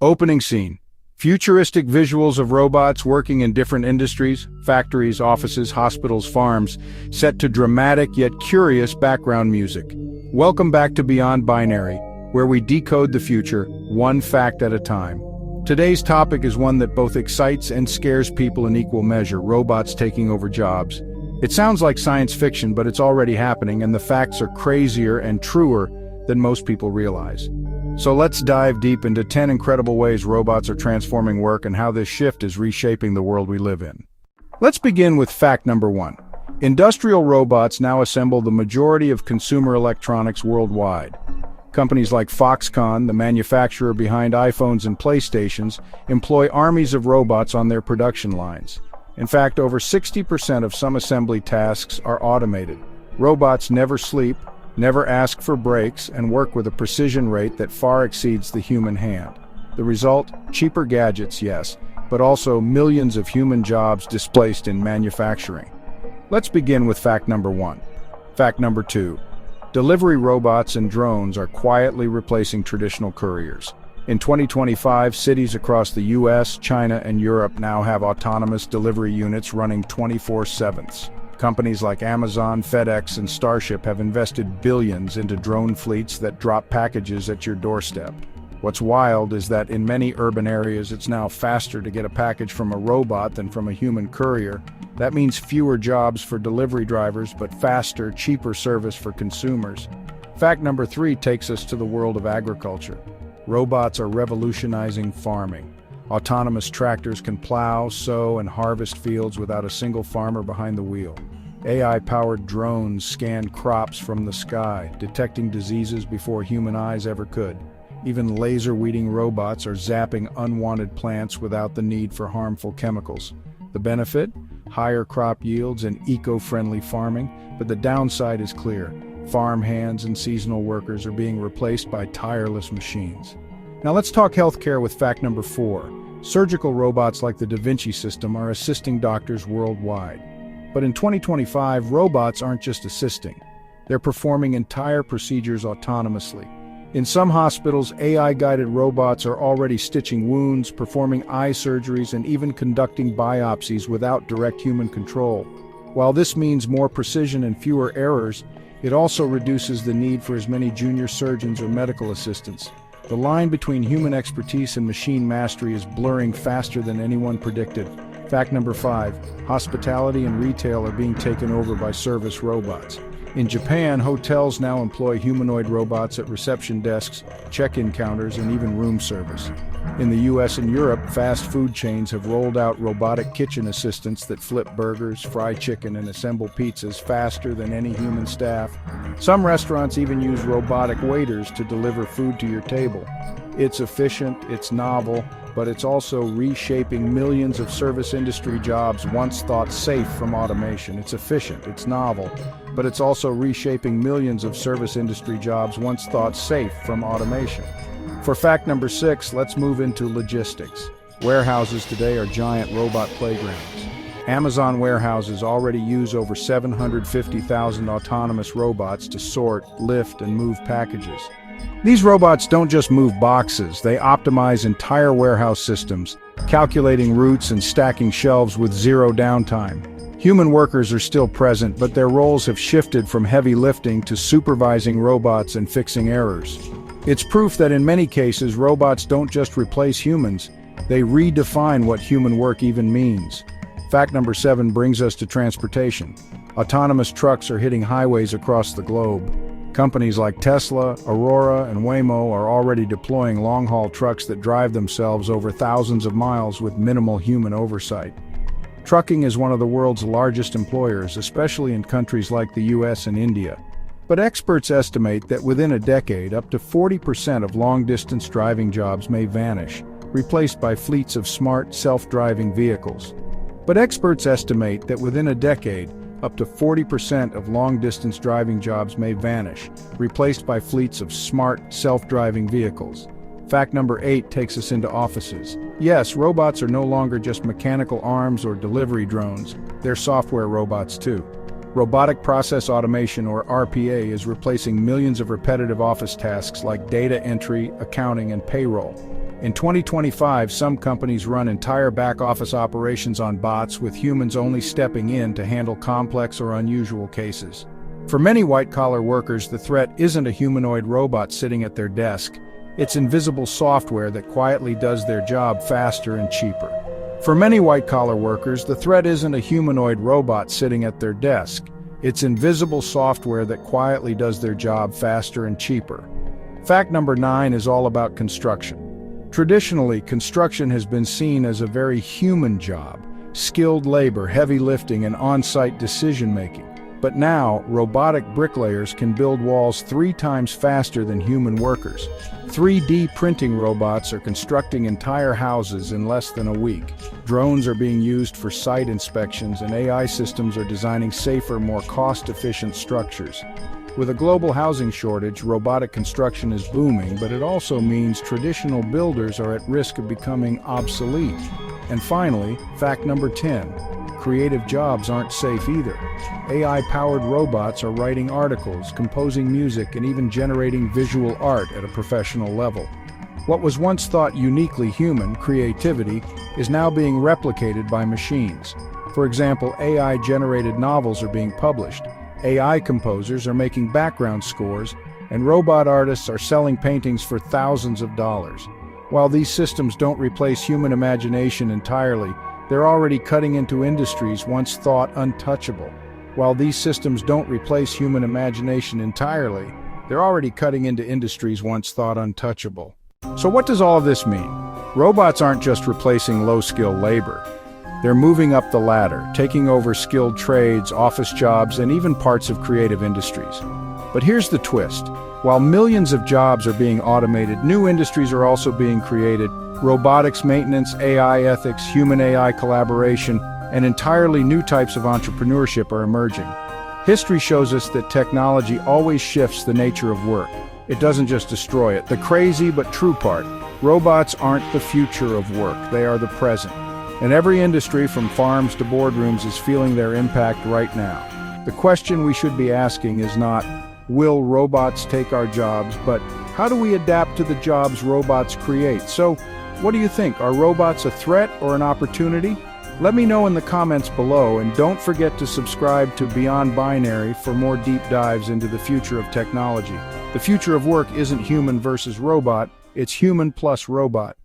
Opening scene. Futuristic visuals of robots working in different industries, factories, offices, hospitals, farms, set to dramatic yet curious background music. Welcome back to Beyond Binary, where we decode the future, one fact at a time. Today's topic is one that both excites and scares people in equal measure: robots taking over jobs. It sounds like science fiction, but it's already happening, and the facts are crazier and truer than most people realize. So let's dive deep into 10 incredible ways robots are transforming work and how this shift is reshaping the world we live in. Let's begin with fact number 1. Industrial robots now assemble the majority of consumer electronics worldwide. Companies like Foxconn, the manufacturer behind iPhones and PlayStations, employ armies of robots on their production lines. In fact, over 60% of some assembly tasks are automated. Robots never sleep, never ask for breaks, and work with a precision rate that far exceeds the human hand. The result? Cheaper gadgets, yes, but also millions of human jobs displaced in manufacturing. Let's begin with fact number 1. Fact number 2. Delivery robots and drones are quietly replacing traditional couriers. In 2025, cities across the US, China, and Europe now have autonomous delivery units running 24/7. Companies like Amazon, FedEx, and Starship have invested billions into drone fleets that drop packages at your doorstep. What's wild is that in many urban areas, it's now faster to get a package from a robot than from a human courier. That means fewer jobs for delivery drivers, but faster, cheaper service for consumers. Fact number 3 takes us to the world of agriculture. Robots are revolutionizing farming. Autonomous tractors can plow, sow, and harvest fields without a single farmer behind the wheel. AI-powered drones scan crops from the sky, detecting diseases before human eyes ever could. Even laser-weeding robots are zapping unwanted plants without the need for harmful chemicals. The benefit? Higher crop yields and eco-friendly farming, but the downside is clear. Farm hands and seasonal workers are being replaced by tireless machines. Now let's talk healthcare with fact number 4. Surgical robots like the Da Vinci system are assisting doctors worldwide. But in 2025, robots aren't just assisting. They're performing entire procedures autonomously. In some hospitals, AI-guided robots are already stitching wounds, performing eye surgeries, and even conducting biopsies without direct human control. While this means more precision and fewer errors, it also reduces the need for as many junior surgeons or medical assistants. The line between human expertise and machine mastery is blurring faster than anyone predicted. Fact number 5. Hospitality and retail are being taken over by service robots. In Japan, hotels now employ humanoid robots at reception desks, check-in counters, and even room service. In the US and Europe, fast food chains have rolled out robotic kitchen assistants that flip burgers, fry chicken, and assemble pizzas faster than any human staff. Some restaurants even use robotic waiters to deliver food to your table. It's efficient, it's novel, but it's also reshaping millions of service industry jobs once thought safe from automation. It's efficient, it's novel, but it's also reshaping millions of service industry jobs once thought safe from automation. For fact number 6, let's move into logistics. Warehouses today are giant robot playgrounds. Amazon warehouses already use over 750,000 autonomous robots to sort, lift, and move packages. These robots don't just move boxes, they optimize entire warehouse systems, calculating routes and stacking shelves with zero downtime. Human workers are still present, but their roles have shifted from heavy lifting to supervising robots and fixing errors. It's proof that in many cases, robots don't just replace humans, they redefine what human work even means. Fact number 7 brings us to transportation. Autonomous trucks are hitting highways across the globe. Companies like Tesla, Aurora, and Waymo are already deploying long-haul trucks that drive themselves over thousands of miles with minimal human oversight. Trucking is one of the world's largest employers, especially in countries like the US and India. But experts estimate that within a decade, up to 40% of long-distance driving jobs may vanish, replaced by fleets of smart, self-driving vehicles. Up to 40% of long-distance driving jobs may vanish, replaced by fleets of smart, self-driving vehicles. Fact number 8 takes us into offices. Yes, robots are no longer just mechanical arms or delivery drones, they're software robots too. Robotic Process Automation, or RPA, is replacing millions of repetitive office tasks like data entry, accounting, and payroll. In 2025, some companies run entire back-office operations on bots, with humans only stepping in to handle complex or unusual cases. For many white-collar workers, the threat isn't a humanoid robot sitting at their desk. It's invisible software that quietly does their job faster and cheaper. For many white-collar workers, the threat isn't a humanoid robot sitting at their desk. It's invisible software that quietly does their job faster and cheaper. Fact number 9 is all about construction. Traditionally, construction has been seen as a very human job, skilled labor, heavy lifting, and on-site decision-making. But now, robotic bricklayers can build walls 3 times faster than human workers. 3D printing robots are constructing entire houses in less than a week. Drones are being used for site inspections, and AI systems are designing safer, more cost-efficient structures. With a global housing shortage, robotic construction is booming, but it also means traditional builders are at risk of becoming obsolete. And finally, fact number 10, creative jobs aren't safe either. AI-powered robots are writing articles, composing music, and even generating visual art at a professional level. What was once thought uniquely human, creativity, is now being replicated by machines. For example, AI-generated novels are being published. AI composers are making background scores, and robot artists are selling paintings for thousands of dollars. While these systems don't replace human imagination entirely, they're already cutting into industries once thought untouchable. So what does all of this mean? Robots aren't just replacing low-skilled labor. They're moving up the ladder, taking over skilled trades, office jobs, and even parts of creative industries. But here's the twist. While millions of jobs are being automated, new industries are also being created. Robotics maintenance, AI ethics, human-AI collaboration, and entirely new types of entrepreneurship are emerging. History shows us that technology always shifts the nature of work. It doesn't just destroy it. The crazy but true part, robots aren't the future of work, they are the present. And every industry, from farms to boardrooms, is feeling their impact right now. The question we should be asking is not, will robots take our jobs, but how do we adapt to the jobs robots create? So, what do you think? Are robots a threat or an opportunity? Let me know in the comments below, and don't forget to subscribe to Beyond Binary for more deep dives into the future of technology. The future of work isn't human versus robot, it's human plus robot.